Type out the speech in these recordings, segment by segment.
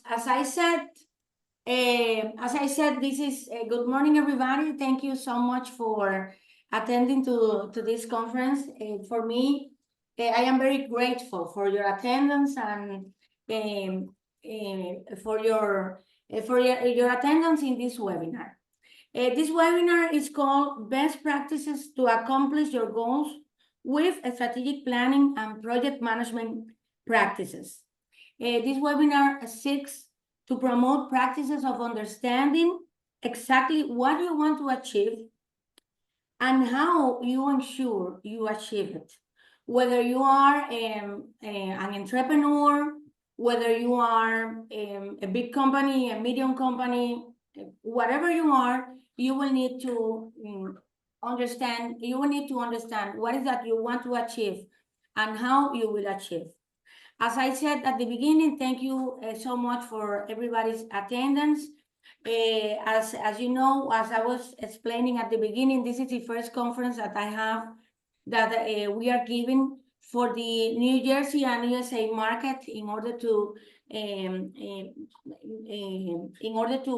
as I said, this is good morning, everybody. Thank you so much for attending to this conference. For me, I am very grateful for your attendance and for your attendance in this webinar. This webinar is called Best Practices to Accomplish Your Goals with Strategic Planning and Project Management Practices. This webinar seeks to promote practices of understanding exactly what you want to achieve and how you ensure you achieve it. Whether you are an entrepreneur, whether you are a big company, a medium company, whatever you are, you will need to understand what is that you want to achieve and how you will achieve. As I said at the beginning, thank you so much for everybody's attendance. As you know, as I was explaining at the beginning, this is the first conference that I have that we are giving for the New Jersey and USA market in order to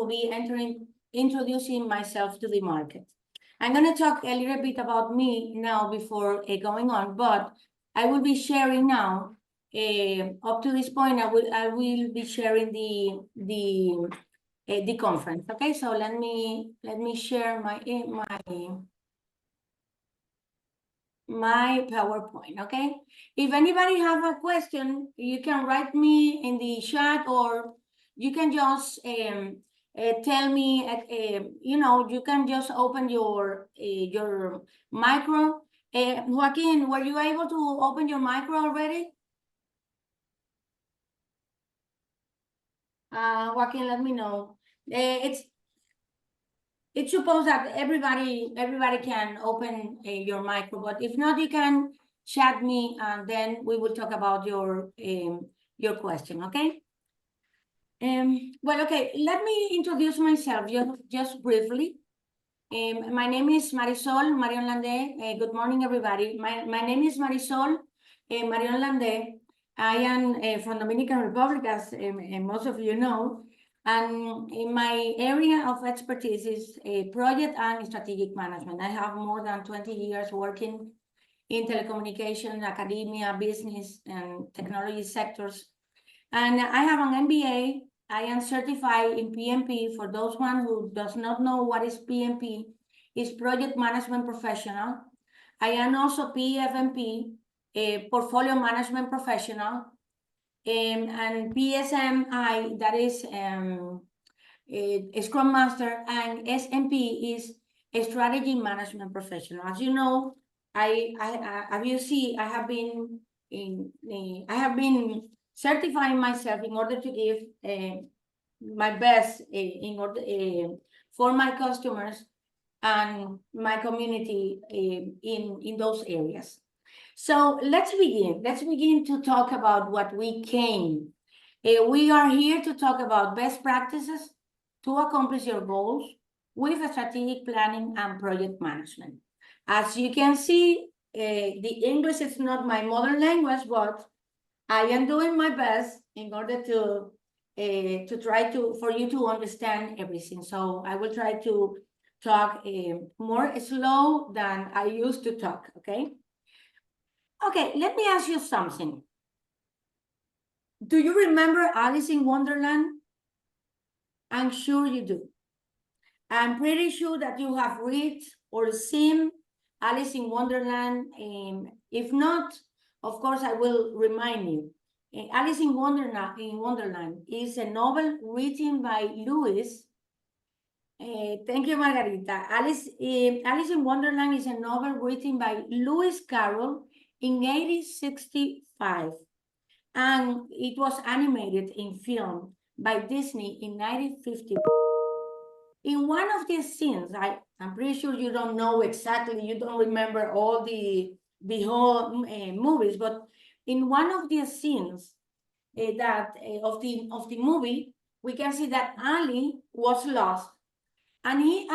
be introducing myself to the market. I'm going to talk a little bit about me now before going on, but I will be sharing now. Up to this point, I will be sharing the conference. Okay, so let me share my PowerPoint. Okay, if anybody have a question, you can write me in the chat, or you can just tell me. You can just open your micro. Joaquin, were you able to open your micro already? Joaquin, let me know. It's supposed that everybody can open your micro, but if not, you can chat me, and then we will talk about your question. Okay. Well, okay. Let me introduce myself just briefly. My name is Marisol Marion Landé. Good morning, everybody. My name is Marisol Marion Landé. I am from Dominican Republic, as most of you know, and in my area of expertise is project and strategic management. I have more than 20 years working in telecommunication, academia, business, and technology sectors. And I have an MBA. I am certified in PMP. For those one who does not know what is PMP, is Project Management Professional. I am also PFMP, a Portfolio Management Professional, and PSMI, that is a Scrum Master, and SMP is a Strategy Management Professional. As you know, I have been certifying myself in order to give my best in order for my customers and my community in those areas. So let's begin to talk about what we came. We are here to talk about best practices to accomplish your goals with strategic planning and project management. As you can see, the English is not my mother language, but I am doing my best in order to try for you to understand everything. So I will try to talk more slow than I used to talk, okay? Okay, let me ask you something. Do you remember Alice in Wonderland? I'm sure you do. I'm pretty sure that you have read or seen Alice in Wonderland. If not, of course, I will remind you. Alice in Wonderland is a novel written by Lewis. Thank you, Margarita. Alice in Wonderland is a novel written by Lewis Carroll in 1865, and it was animated in film by Disney in 1950. In one of these scenes, I'm pretty sure you don't know exactly, you don't remember all the whole movies, but in one of these scenes of the movie, we can see that Ali was lost, and she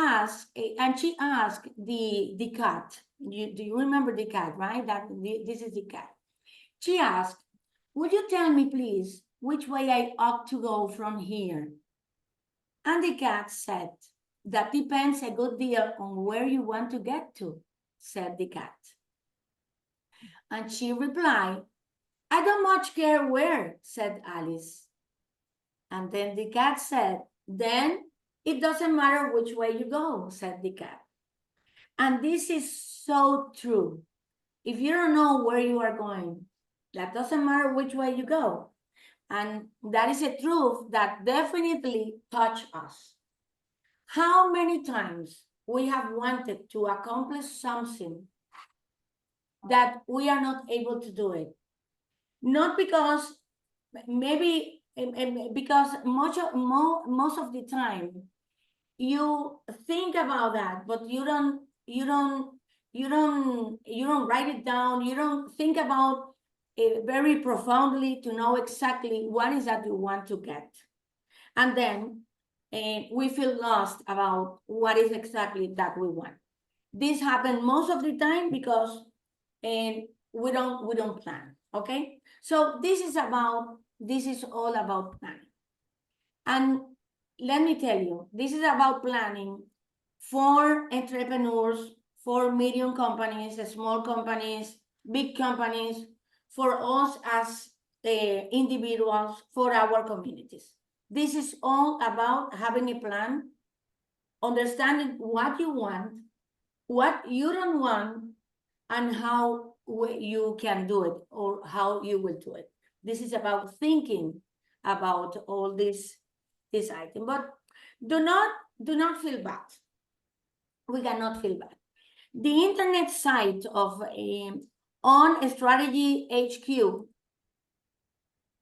asked the cat. Do you remember the cat, right? This is the cat. She asked, "Would you tell me, please, which way I ought to go from here? And the cat said, that depends a good deal on where you want to get to, said the cat. And she replied, I don't much care where, said Alice. And then the cat said, then it doesn't matter which way you go, said the cat. And this is so true. If you don't know where you are going, that doesn't matter which way you go. And that is a truth that definitely touched us. How many times we have wanted to accomplish something that we are not able to do it? Not because, maybe because most of the time you think about that, but you don't write it down. You don't think about it very profoundly to know exactly what is that you want to get. And then we feel lost about what is exactly that we want. This happens most of the time because we don't plan, okay? So this is all about planning. And let me tell you, this is about planning for entrepreneurs, for medium companies, small companies, big companies, for us as individuals, for our communities. This is all about having a plan, understanding what you want, what you don't want, and how you can do it or how you will do it. This is about thinking about all this item. But do not feel bad. We cannot feel bad. The internet site of On Strategy HQ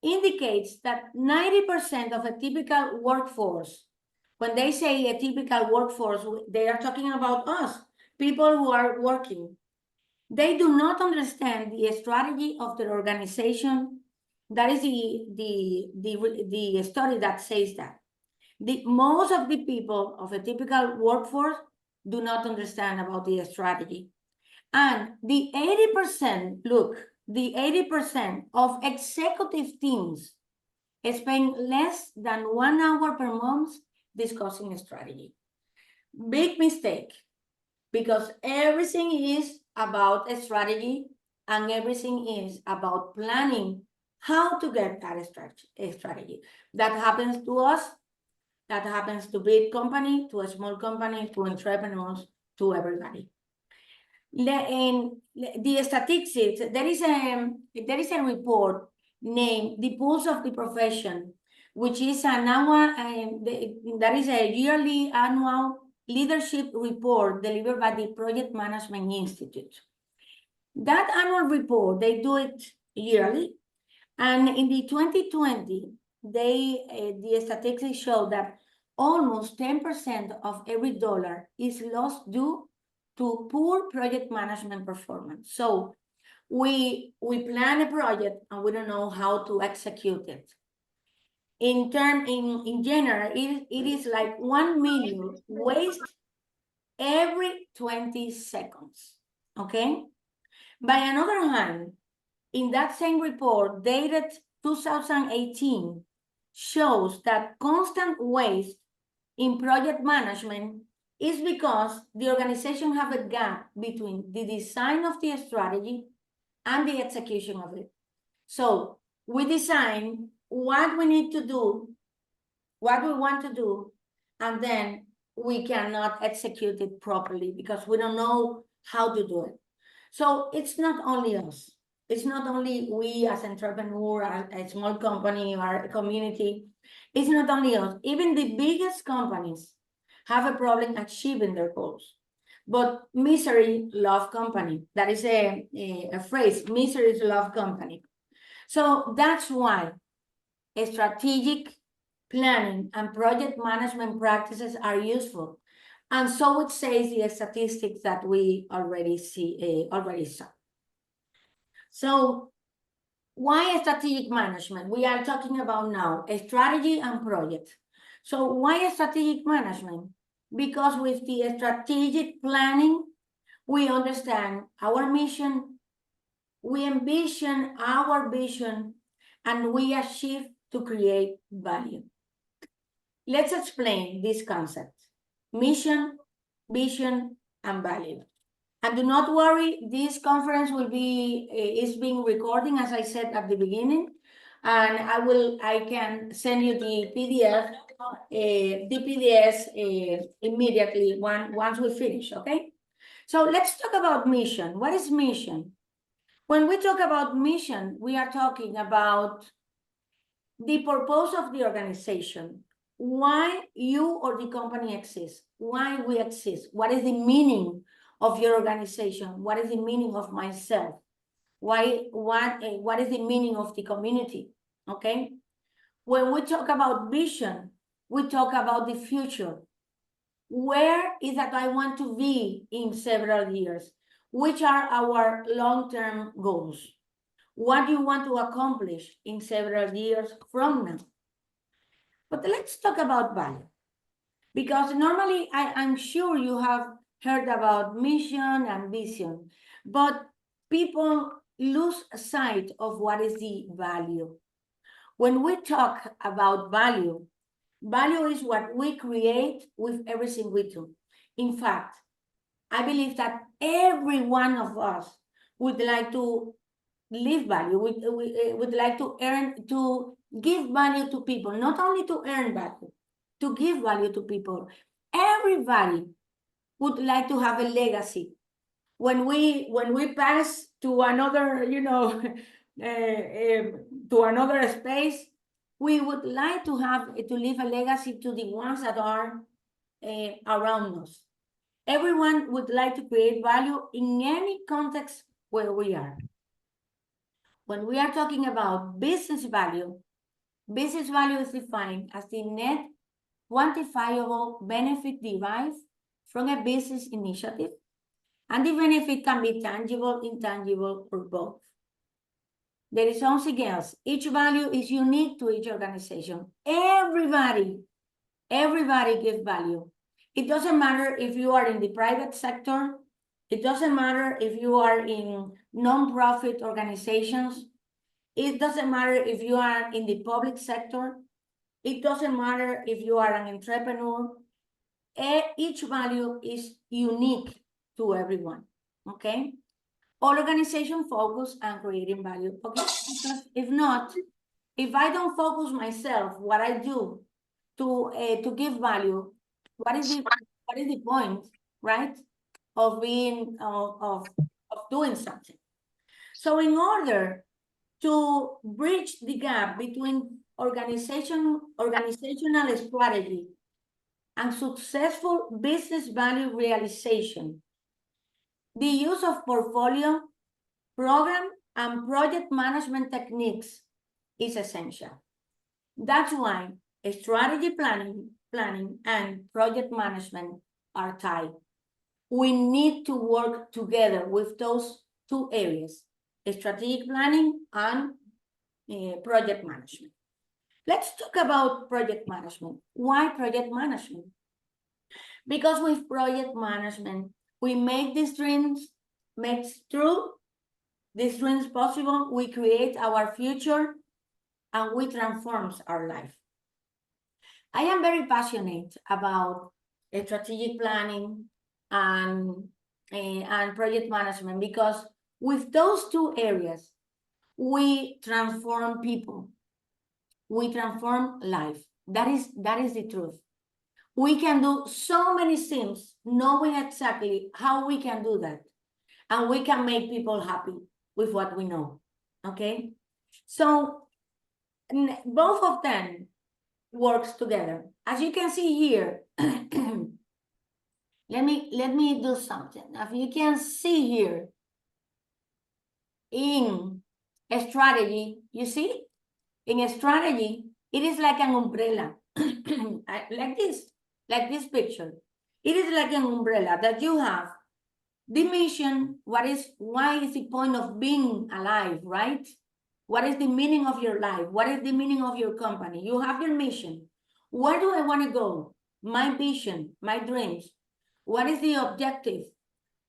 indicates that 90% of a typical workforce, when they say a typical workforce, they are talking about us, people who are working. They do not understand the strategy of their organization. That is the study that says that. Most of the people of a typical workforce do not understand about the strategy. And the 80%, look, the 80% of executive teams spend less than 1 hour per month discussing strategy. Big mistake, because everything is about a strategy and everything is about planning how to get that strategy. That happens to us, that happens to big company, to a small company, to entrepreneurs, to everybody. In the statistics, there is a report named The Pulse of the Profession, which is an annual, that is a yearly annual leadership report delivered by the Project Management Institute. That annual report, they do it yearly, and in the 2020, the statistics show that almost 10% of every dollar is lost due to poor project management performance. So we plan a project and we don't know how to execute it. In general, it is like 1 million waste every 20 seconds, okay? By another hand, in that same report dated 2018 shows that constant waste in project management is because the organization have a gap between the design of the strategy and the execution of it. So we design what we need to do, what we want to do, and then we cannot execute it properly because we don't know how to do it. So it's not only us. It's not only we as entrepreneur, a small company or a community. It's not only us. Even the biggest companies have a problem achieving their goals. But misery love company. That is a phrase, misery love company. So that's why a strategic planning and project management practices are useful. And so it says the statistics that we already saw. So why strategic management? We are talking about now a strategy and project. So why strategic management? Because with the strategic planning, we understand our mission, we envision our vision, and we achieve to create value. Let's explain these concepts: mission, vision, and value. And do not worry, this conference will be is being recording, as I said at the beginning, and I can send you the PDF, immediately once we finish. Okay. So let's talk about mission. What is mission? When we talk about mission, we are talking about the purpose of the organization, why you or the company exists, why we exist, what is the meaning of your organization, what is the meaning of myself, what is the meaning of the community, okay? When we talk about vision, we talk about the future. Where is that I want to be in several years? Which are our long-term goals? What do you want to accomplish in several years from now? But let's talk about value. Because normally, I'm sure you have heard about mission and vision, but people lose sight of what is the value. When we talk about value, value is what we create with everything we do. In fact, I believe that every one of us would like to live value, would like to give value to people, not only to earn value, to give value to people. Everybody would like to have a legacy. When we pass to another, to another space, we would like to leave a legacy to the ones that are around us. Everyone would like to create value in any context where we are. When we are talking about business value is defined as the net quantifiable benefit derived from a business initiative, and the benefit can be tangible, intangible, or both. There is something else. Each value is unique to each organization. Everybody gives value. It doesn't matter if you are in the private sector. It doesn't matter if you are in non-profit organizations. It doesn't matter if you are in the public sector. It doesn't matter if you are an entrepreneur. Each value is unique to everyone, okay? All organizations focus on creating value, okay? Because if I don't focus myself, what I do to give value, what is the point, right? Of being of doing something. So in order to bridge the gap between organizational strategy and successful business value realization, the use of portfolio, program, and project management techniques is essential. That's why strategy planning and project management are tied. We need to work together with those two areas, strategic planning and project management. Let's talk about project management. Why project management? Because with project management, we make these dreams true, these dreams possible, we create our future, and we transform our life. I am very passionate about strategic planning and project management, because with those two areas, we transform people, we transform life. That is the truth. We can do so many things knowing exactly how we can do that, and we can make people happy with what we know, okay? So both of them works together. As you can see here, let me do something. As you can see here, in a strategy, you see, in a strategy, it is like an umbrella, like this picture. It is like an umbrella that you have the mission. Why is the point of being alive, right? What is the meaning of your life? What is the meaning of your company? You have your mission. Where do I want to go? My vision, my dreams. What is the objective?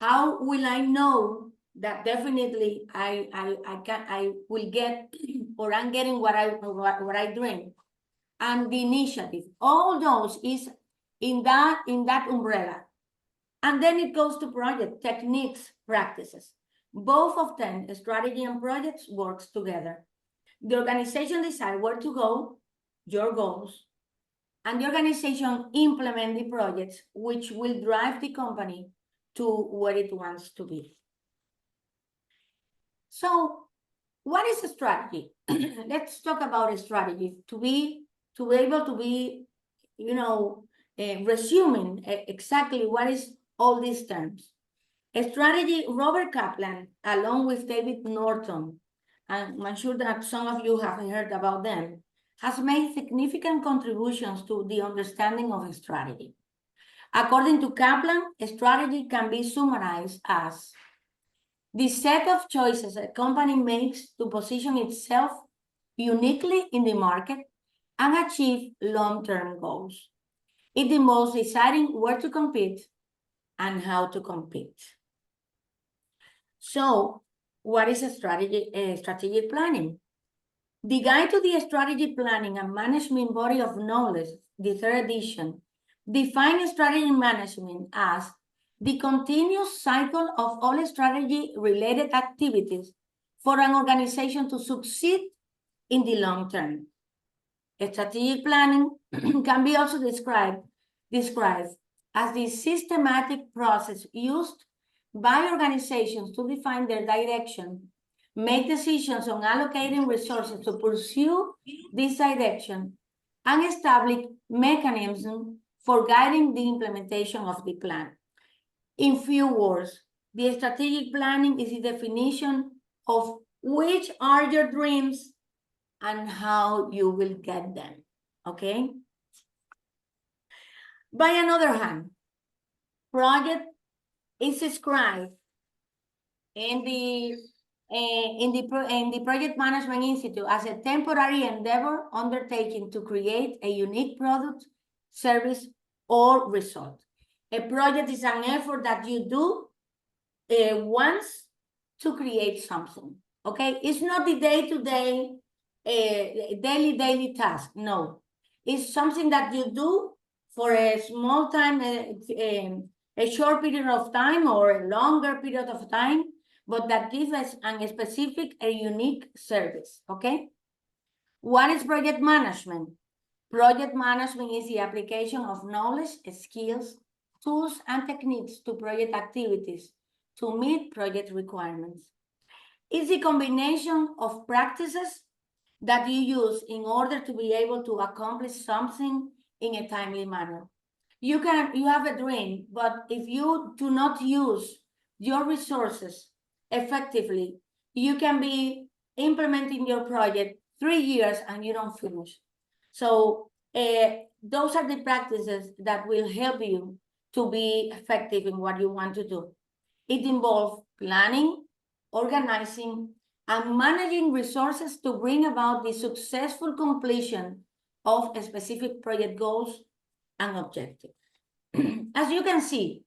How will I know that definitely I will get, or I'm getting what I dream. And the initiative, all those is in that umbrella. And then it goes to project, techniques, practices. Both of them, strategy and projects, works together. The organization decide where to go, your goals, and the organization implement the projects which will drive the company to where it wants to be. So what is a strategy? Let's talk about a strategy to be able to be, resuming exactly what is all these terms. A strategy, Robert Kaplan, along with David Norton, and I'm sure that some of you have heard about them, has made significant contributions to the understanding of a strategy. According to Kaplan, a strategy can be summarized as the set of choices a company makes to position itself uniquely in the market and achieve long-term goals. It involves deciding where to compete and how to compete. So, what is a strategic planning? The Guide to the Strategy Planning and Management Body of Knowledge, the third edition, defines strategy management as the continuous cycle of all strategy-related activities for an organization to succeed in the long term. Strategic planning can be also described as the systematic process used by organizations to define their direction, make decisions on allocating resources to pursue this direction, and establish mechanisms for guiding the implementation of the plan. In few words, the strategic planning is the definition of which are your dreams and how you will get them, okay? By another hand, project is described in the Project Management Institute as a temporary endeavor undertaken to create a unique product, service, or result. A project is an effort that you do once to create something, okay? It's not the day-to-day, daily task, no. It's something that you do for a small time, a short period of time or a longer period of time, but that gives us a specific, a unique service, okay? What is project management? Project management is the application of knowledge, skills, tools, and techniques to project activities to meet project requirements. It's a combination of practices that you use in order to be able to accomplish something in a timely manner. You have a dream, but if you do not use your resources effectively, you can be implementing your project 3 years and you don't finish. So those are the practices that will help you to be effective in what you want to do. It involves planning, organizing, and managing resources to bring about the successful completion of specific project goals and objectives. As you can see,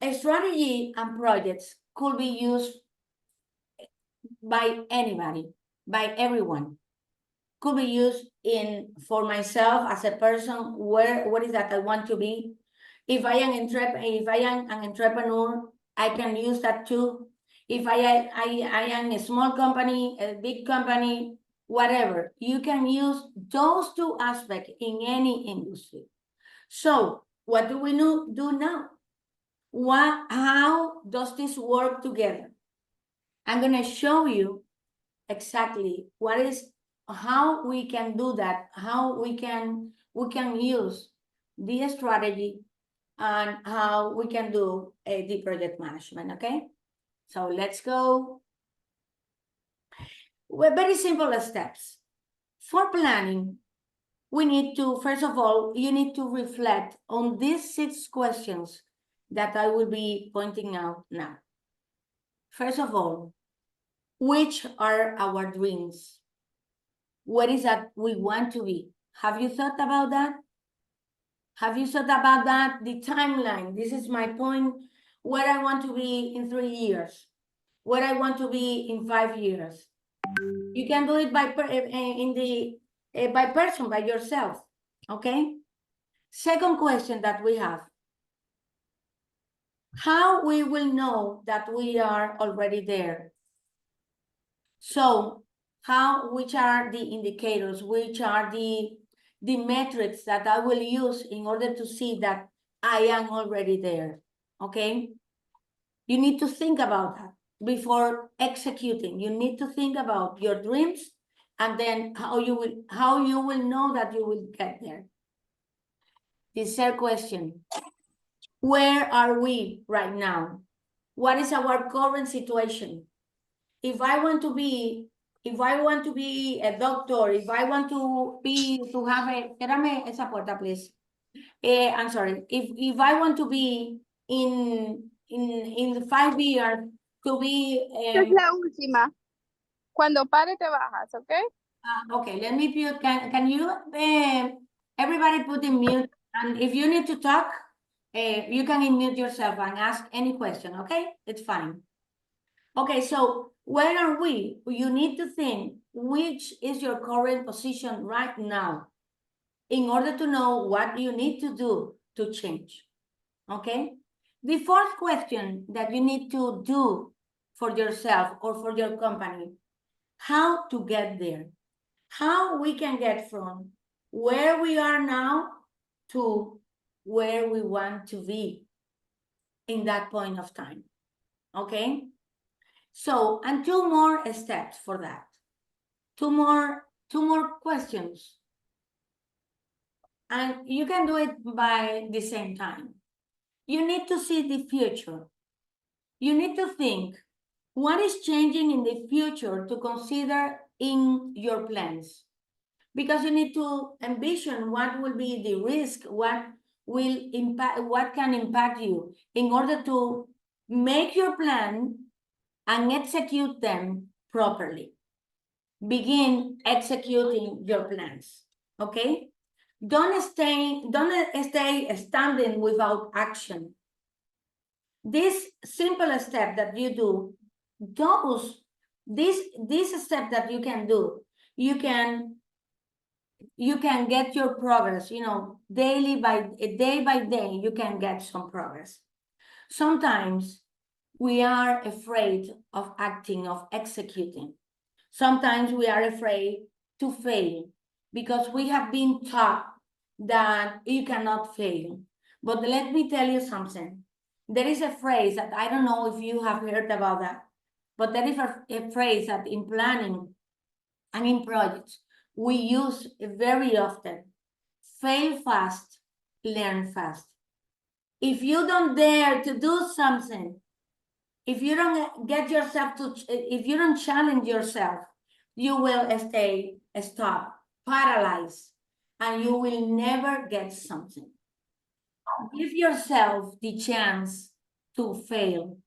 a strategy and projects could be used by anybody, by everyone. Could be used for myself as a person, what is that I want to be. If I am an entrepreneur, I can use that too. If I am a small company, a big company, whatever, you can use those two aspects in any industry. So what do we do now? How does this work together? I'm going to show you exactly how we can do that, how we can use the strategy and how we can do the project management, okay? So let's go. We're very simple steps. For planning, we need to, first of all, you need to reflect on these 6 questions that I will be pointing out now. First of all, which are our dreams? What is that we want to be? Have you thought about that? Have you thought about that? The timeline, this is my point. where I want to be in 3 years, where I want to be in 5 years. You can do it by by person, by yourself, okay? Second question that we have, how we will know that we are already there? So which are the indicators, which are the metrics that I will use in order to see that I am already there, okay? You need to think about that before executing. You need to think about your dreams and then how you will know that you will get there. The third question, where are we right now? What is our current situation? If I want to be a doctor, if I want to have a, espérame esa puerta, please. I'm sorry. If I want to be in 5 years to be. Es la última. Cuando pare te bajas, ¿ok? Okay, let me mute. Can you everybody put in mute? And if you need to talk, you can unmute yourself and ask any question. Okay, it's fine. Okay, so where are we? You need to think which is your current position right now in order to know what you need to do to change. Okay? The fourth question that you need to do for yourself or for your company, how to get there. How we can get from where we are now to where we want to be in that point of time. Okay? So, and two more steps for that. Two more questions. And you can do it by the same time. You need to see the future. You need to think what is changing in the future to consider in your plans. Because you need to envision what will be the risk, what can impact you in order to make your plan and execute them properly. Begin executing your plans, okay? Don't stay standing without action. This simple step that you do, this step that you can do, you can get your progress, day by day, you can get some progress. Sometimes we are afraid of acting, of executing. Sometimes we are afraid to fail because we have been taught that you cannot fail. But let me tell you something. There is a phrase that I don't know if you have heard about that, but there is a phrase that in planning and in projects, we use very often. Fail fast, learn fast. If you don't dare to do something, if you don't if you don't challenge yourself, you will stay stuck, paralyzed, and you will never get something. Give yourself the chance to fail,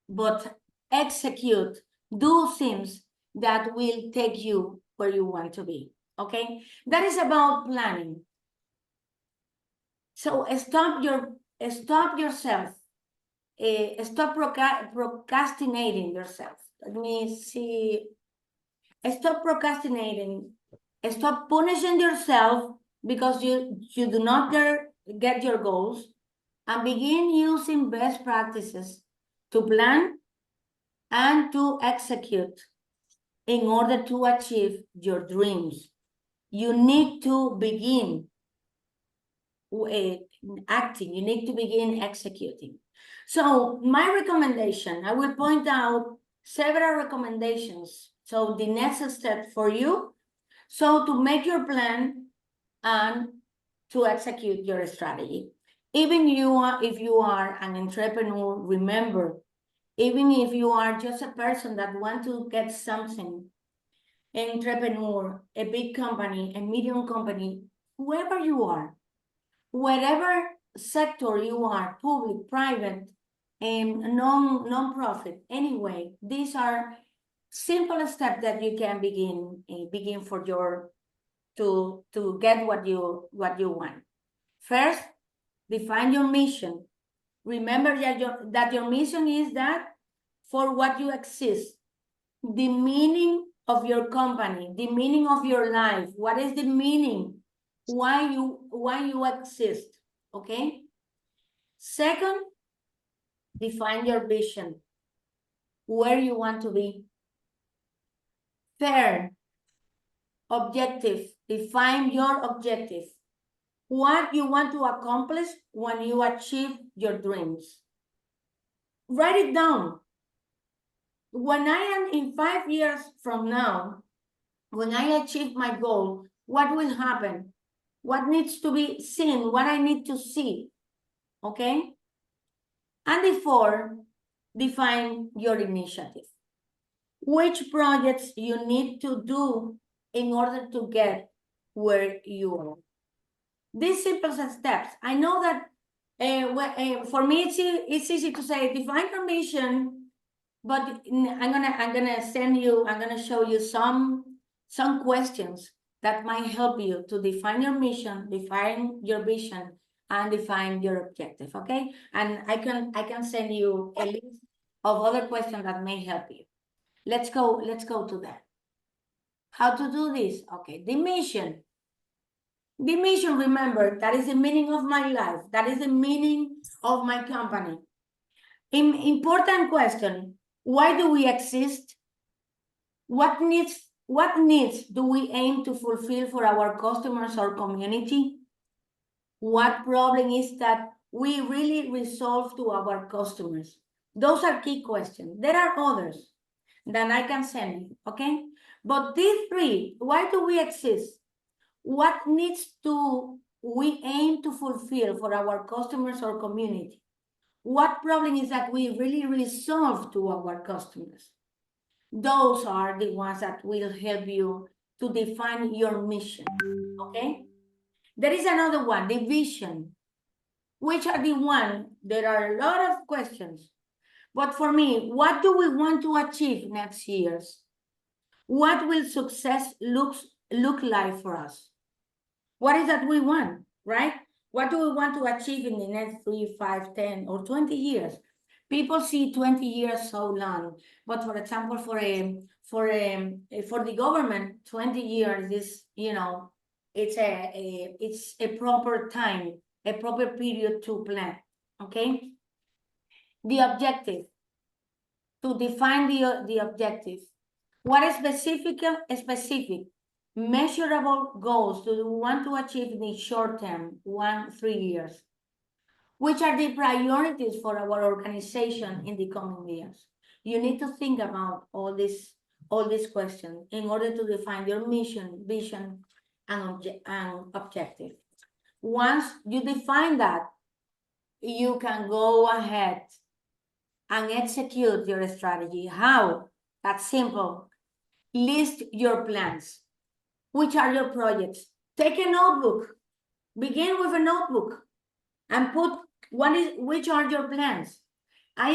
but execute, do things that will take you where you want to be, okay? That is about planning. So stop yourself. Stop procrastinating yourself. Let me see. Stop procrastinating. Stop punishing yourself because you do not get your goals, and begin using best practices to plan and to execute in order to achieve your dreams. You need to begin acting. You need to begin executing. So my recommendation, I will point out several recommendations. So the next step for you, so to make your plan and to execute your strategy. Even if you are an entrepreneur, remember, even if you are just a person that wants to get something, an entrepreneur, a big company, a medium company, whoever you are, whatever sector you are, public, private, and non-profit, anyway, these are simple steps that you can begin for your to get what you want. First, define your mission. Remember that your mission is that for what you exist, the meaning of your company, the meaning of your life. What is the meaning? Why you exist, okay? Second, define your vision, where you want to be. Third, objective, define your objective. What you want to accomplish when you achieve your dreams. Write it down. When I am in 5 years from now, when I achieve my goal, what will happen? What needs to be seen? What I need to see, okay? And therefore, define your initiative. Which projects you need to do in order to get where you are. These simple steps. I know that for me it's easy to say define your mission, but I'm gonna show you some questions that might help you to define your mission, define your vision, and define your objective. Okay, and I can send you a list of other questions that may help you. Let's go to that. How to do this? Okay, the mission. The mission, remember, that is the meaning of my life. That is the meaning of my company. Important question. Why do we exist? What needs do we aim to fulfill for our customers or community? What problem is that we really resolve to our customers? Those are key questions. There are others that I can send you, okay? But these three, why do we exist? What needs do we aim to fulfill for our customers or community? What problem is that we really resolve to our customers? Those are the ones that will help you to define your mission, okay? There is another one, the vision, which are the one, there are a lot of questions. But for me, what do we want to achieve next years? What will success look like for us? What is that we want, right? What do we want to achieve in the next 3, 5, 10, or 20 years? People see 20 years so long, but for example, for the government, 20 years is, you know, it's a proper time, a proper period to plan. Okay. The objective. To define the objective. What is specific, measurable goals do you want to achieve in the short term, 1-3 years? Which are the priorities for our organization in the coming years? You need to think about all these questions in order to define your mission, vision, and objective. Once you define that, you can go ahead and execute your strategy. How? That's simple. List your plans. Which are your projects? Take a notebook. Begin with a notebook and put which are your plans. I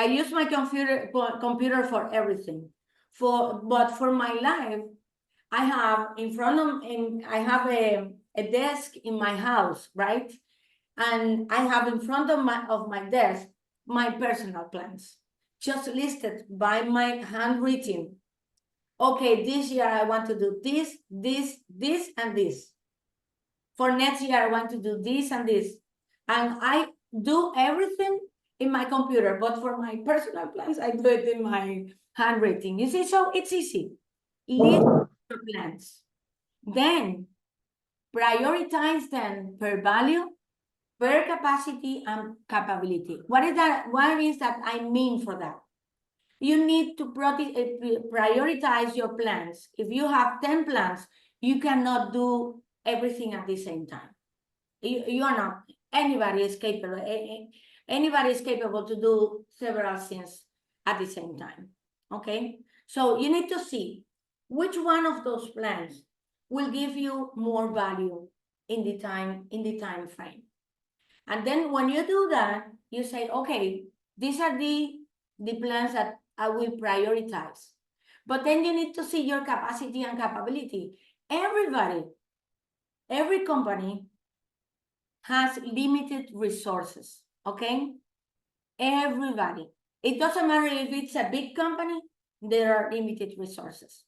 use my computer for everything. But for my life, I have a desk in my house, right? And I have in front of my desk my personal plans, just listed by my handwriting. Okay, this year I want to do this, and this. For next year, I want to do this and this. And I do everything in my computer, but for my personal plans, I do it in my handwriting. You see, so it's easy. List your plans. Then prioritize them per value, per capacity, and capability. What is that? What is that I mean for that? You need to prioritize your plans. If you have 10 plans, you cannot do everything at the same time. You are not. Anybody is capable. Anybody is capable to do several things at the same time. Okay. So you need to see which one of those plans will give you more value in the time frame. And then when you do that, you say, okay, these are the plans that I will prioritize. But then you need to see your capacity and capability. Every company has limited resources, okay? Everybody. It doesn't matter if it's a big company, there are limited resources.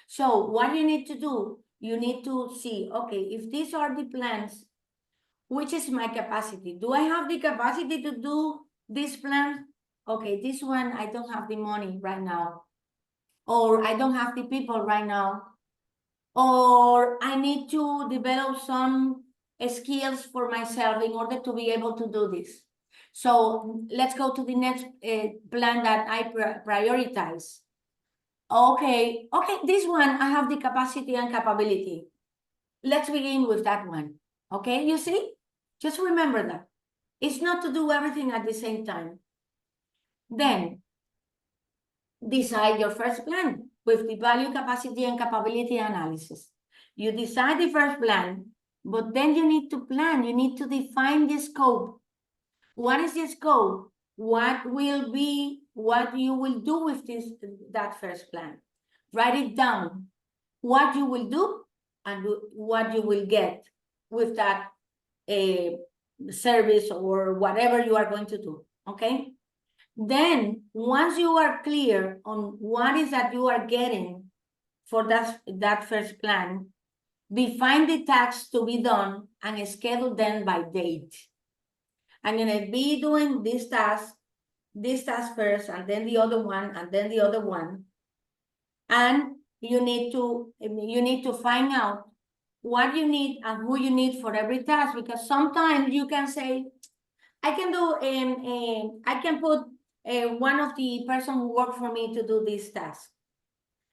So what you need to do, you need to see, okay, if these are the plans, which is my capacity? Do I have the capacity to do this plan? Okay, this one, I don't have the money right now. Or I don't have the people right now. Or I need to develop some skills for myself in order to be able to do this. So let's go to the next plan that I prioritize. Okay, this one, I have the capacity and capability. Let's begin with that one, okay? You see? Just remember that. It's not to do everything at the same time. Then, decide your first plan with the value, capacity, and capability analysis. You decide the first plan, but then you need to plan, you need to define the scope. What is the scope? What will be, what you will do with that first plan? Write it down, what you will do and what you will get with that service or whatever you are going to do, okay? Then, once you are clear on what is that you are getting for that first plan, define the tasks to be done and schedule them by date. I'm gonna be doing this task first, and then the other one, and then the other one. And you need to find out what you need and who you need for every task, because sometimes you can say, I can do, I can put one of the person who work for me to do this task.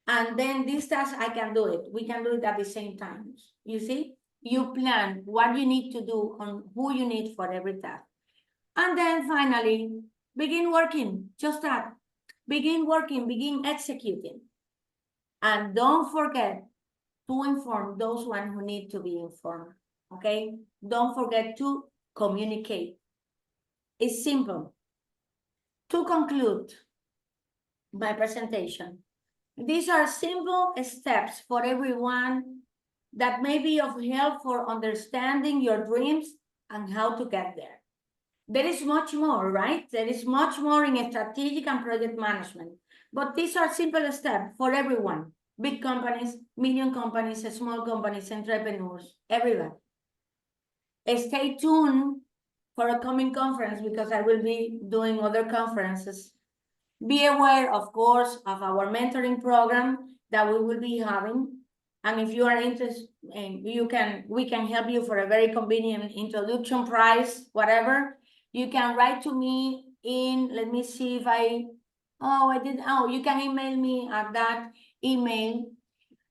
And then this task, I can do it. We can do it at the same time. You see? You plan what you need to do on who you need for every task. And then finally, begin working. Just that. Begin working, begin executing. And don't forget to inform those ones who need to be informed, okay? Don't forget to communicate. It's simple. To conclude my presentation, these are simple steps for everyone that may be of help for understanding your dreams and how to get there. There is much more, right? There is much more in strategic and project management, but these are simple steps for everyone. Big companies, medium companies, small companies, entrepreneurs, everyone. Stay tuned for a coming conference because I will be doing other conferences. Be aware, of course, of our mentoring program that we will be having. And if you are interested, we can help you for a very convenient introduction price, whatever. You can write to me in, let me see if you can email me at that email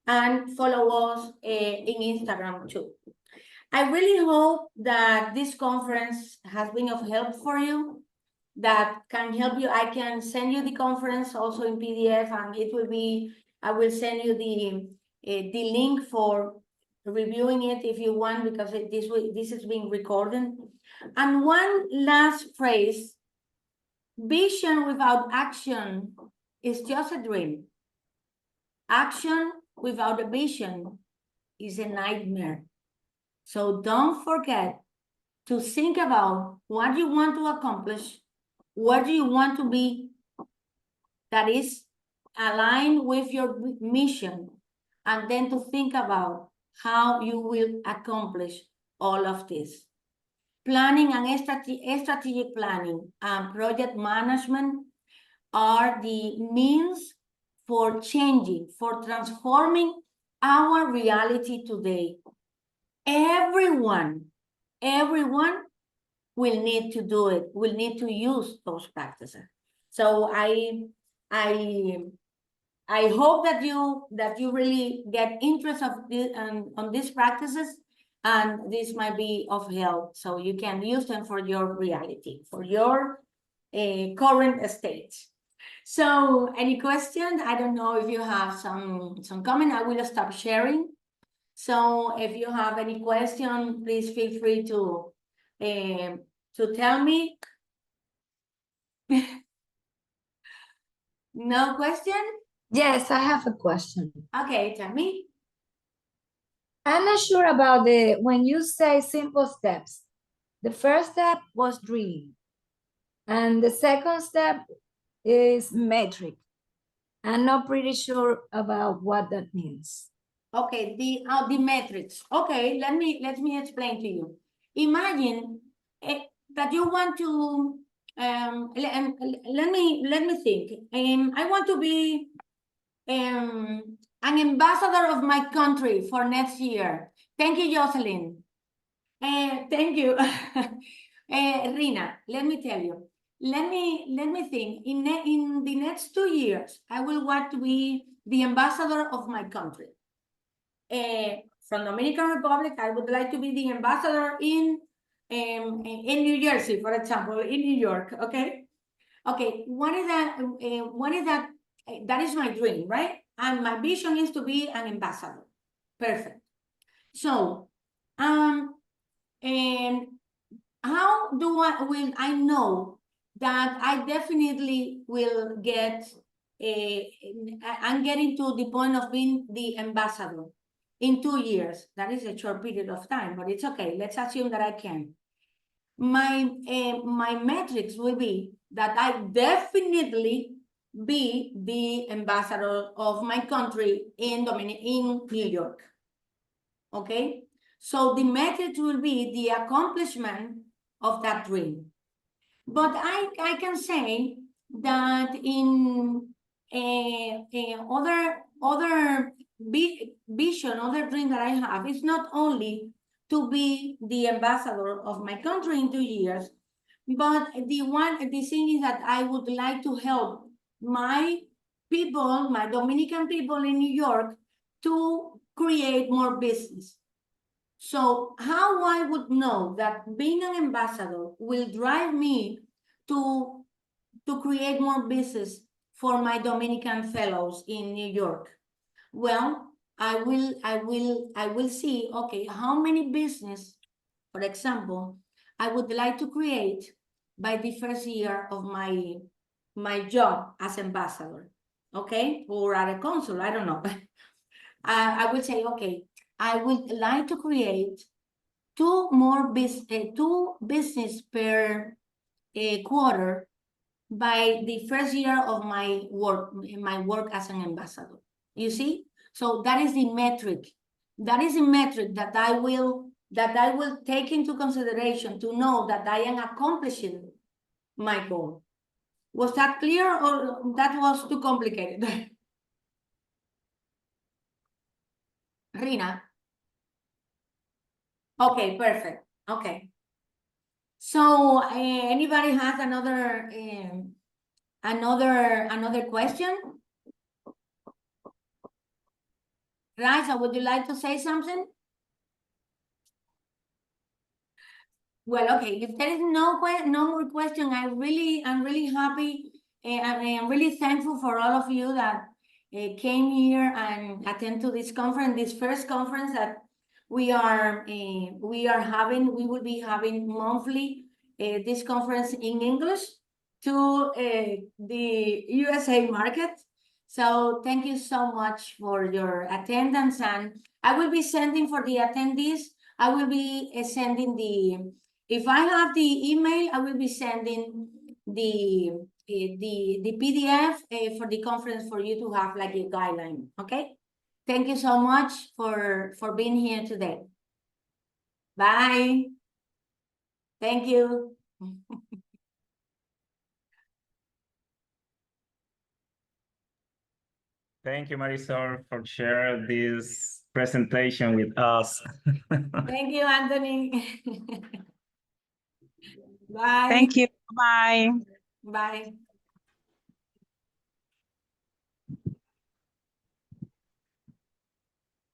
and follow us in Instagram too. I really hope that this conference has been of help for you, that can help you. I can send you the conference also in PDF, and it will be, I will send you the link for reviewing it if you want, because this is being recorded. And one last phrase, vision without action is just a dream. Action without a vision is a nightmare. So don't forget to think about what you want to accomplish, what do you want to be that is aligned with your mission, and then to think about how you will accomplish all of this. Planning and strategic planning and project management are the means for changing, for transforming our reality today. Everyone will need to do it, will need to use those practices. So I hope that you really get interest of this on these practices, and this might be of help, so you can use them for your reality, for your current state. So any questions? I don't know if you have some comment. I will stop sharing. So if you have any question, please feel free to tell me. No question? Yes, I have a question. Okay, tell me. I'm not sure about when you say simple steps, The first step was dream. And the second step is metric. I'm not pretty sure about what that means. Okay, the metrics. Okay, let me explain to you. Imagine that you want to let me think. I want to be an ambassador of my country for next year. Thank you, Jocelyn. Thank you. Rina, let me tell you. Let me think. In the next 2 years, I will want to be the ambassador of my country. From Dominican Republic, I would like to be the ambassador in New Jersey, for example, in New York. Okay. Okay. What is that? What is that? That is my dream, right? And my vision is to be an ambassador. Perfect. So, and how will I know that I definitely will get I'm getting to the point of being the ambassador in 2 years? That is a short period of time, but it's okay. Let's assume that I can. My metrics will be that I definitely be the ambassador of my country in New York. Okay, so the metrics will be the accomplishment of that dream. But I can say that in other vision, other dream that I have is not only to be the ambassador of my country in 2 years, but the thing is that I would like to help my people, my Dominican people in New York, to create more business. So how I would know that being an ambassador will drive me to create more business for my Dominican fellows in New York? Well, I will see, okay, how many business, for example, I would like to create by the first year of my job as ambassador, okay, or at a consul, I don't know. I will say, okay, I would like to create two business per quarter by the first year of my work as an ambassador. You see? So that is the metric. That is the metric that I will take into consideration to know that I am accomplishing my goal. Was that clear, or that was too complicated? Rina? Okay, perfect. Okay. So anybody has another question? Raisa, would you like to say something? Well, okay, if there is no more question, I'm really happy, and I'm really thankful for all of you that came here and attend to this conference, this first conference that we will be having monthly this conference in English to the USA market. So thank you so much for your attendance, and I will be sending for the attendees, I will be sending if I have the email, I will be sending the PDF for the conference for you to have like a guideline, okay? Thank you so much for being here today. Bye. Thank you. Thank you, Marisol, for sharing this presentation with us. Thank you, Anthony. Bye. Thank you. Bye. Bye.